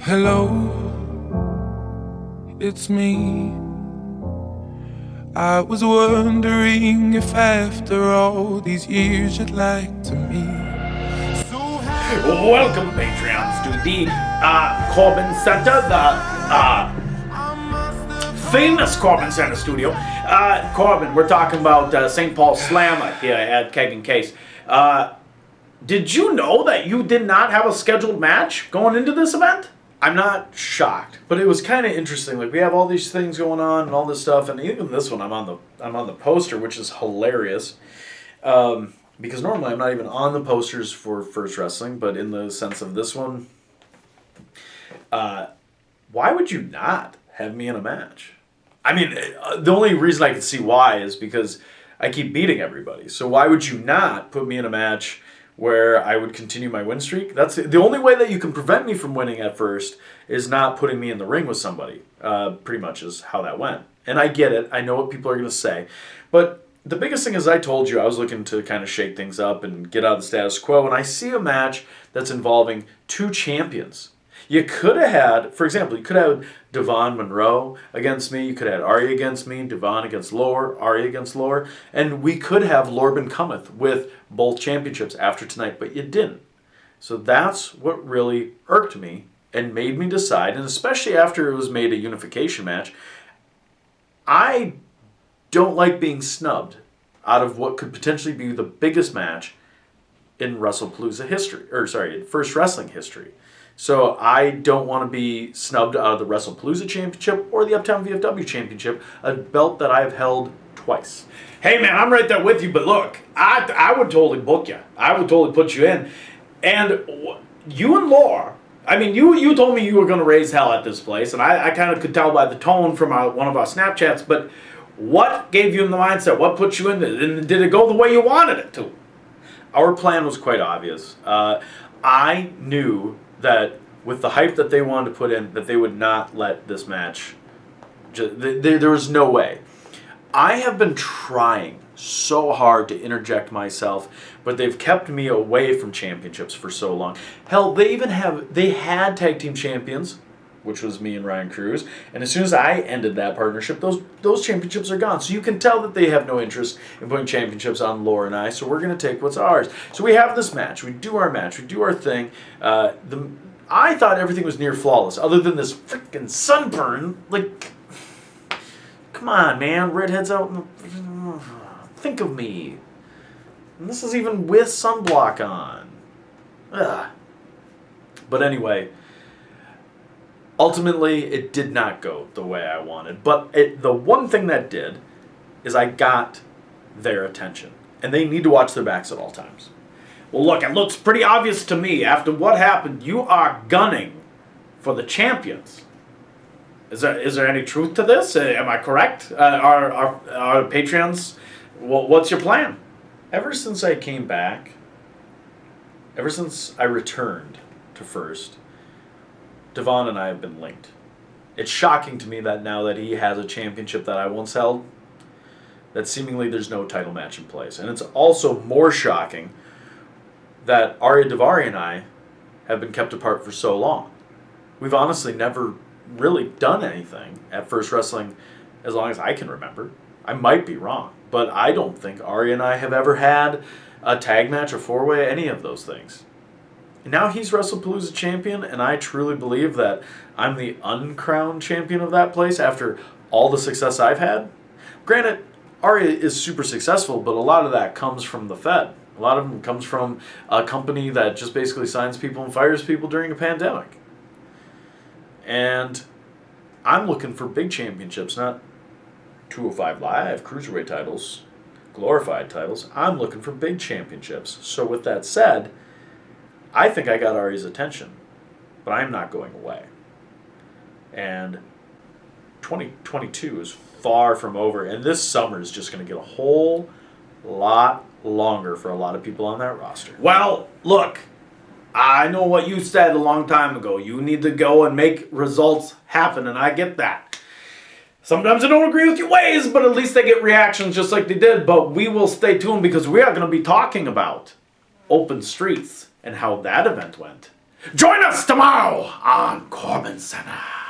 Hello, it's me. I was wondering if after all these years you'd like to meet. Welcome, Patreons, to the CorbinCenter, the famous CorbinCenter studio. Corbin, we're talking about St. Paul Slammer here at Keg and Case. Did you know that you did not have a scheduled match going into this event? I'm not shocked, but it was kind of interesting. Like, we have all these things going on and all this stuff, and even this one, I'm on the poster, which is hilarious. Because normally I'm not even on the posters for First Wrestling, but in the sense of this one, why would you not have me in a match? I mean, the only reason I can see why is because I keep beating everybody. So why would you not put me in a match where I would continue my win streak? That's the only way that you can prevent me from winning at first is not putting me in the ring with somebody. Pretty much is how that went. And I get it. I know what people are going to say. But the biggest thing is, I told you I was looking to kind of shake things up and get out of the status quo. And I see a match that's involving two champions. You could have had, for example, you could have Devon Monroe against me. You could have had Arya against me, Devon against Lore, Arya against Lore. And we could have Lorebin Cometh with both championships after tonight, but you didn't. So that's what really irked me and made me decide, and especially after it was made a unification match, I don't like being snubbed out of what could potentially be the biggest match in WrestlePalooza history, in First Wrestling history. So I don't want to be snubbed out of the WrestlePalooza Championship or the Uptown VFW Championship, a belt that I've held twice. Hey, man, I'm right there with you, but look, I would totally book you. I would totally put you in. And you and Lore, I mean, you told me you were going to raise hell at this place, and I kind of could tell by the tone from one of our Snapchats, but what gave you the mindset? What put you in it? And did it go the way you wanted it to? Our plan was quite obvious. I knew that with the hype that they wanted to put in, that they would not let this match. There was no way. I have been trying so hard to interject myself, but they've kept me away from championships for so long. Hell, they had tag team champions, which was me and Ryan Cruz, and as soon as I ended that partnership, those championships are gone. So you can tell that they have no interest in putting championships on Lore and I, so we're going to take what's ours. So we have this match, we do our match, we do our thing. I thought everything was near flawless, other than this freaking sunburn. Like, come on, man, redheads out in the... Think of me. And this is even with sunblock on. Ugh. But anyway, ultimately, it did not go the way I wanted. But the one thing that did is I got their attention. And they need to watch their backs at all times. Well, look, it looks pretty obvious to me. After what happened, you are gunning for the champions. Is there any truth to this? Am I correct? Are Patreons, what's your plan? Ever since I came back, ever since I returned to First, Devon and I have been linked. It's shocking to me that now that he has a championship that I once held, that seemingly there's no title match in place. And it's also more shocking that Arya Daivari and I have been kept apart for so long. We've honestly never really done anything at First Wrestling as long as I can remember. I might be wrong, but I don't think Arya and I have ever had a tag match, a four-way, any of those things. And now he's WrestlePalooza champion, and I truly believe that I'm the uncrowned champion of that place after all the success I've had. Granted, Arya is super successful, but a lot of that comes from the Fed. A lot of them comes from a company that just basically signs people and fires people during a pandemic. And I'm looking for big championships, not 205 Live, cruiserweight titles, glorified titles. I'm looking for big championships. So with that said, I think I got Arya's attention, but I'm not going away. And 2022 is far from over, and this summer is just going to get a whole lot longer for a lot of people on that roster. Well, look, I know what you said a long time ago. You need to go and make results happen, and I get that. Sometimes I don't agree with your ways, but at least they get reactions just like they did. But we will stay tuned because we are going to be talking about Open Streets and how that event went. Join us tomorrow on CorbinCenter.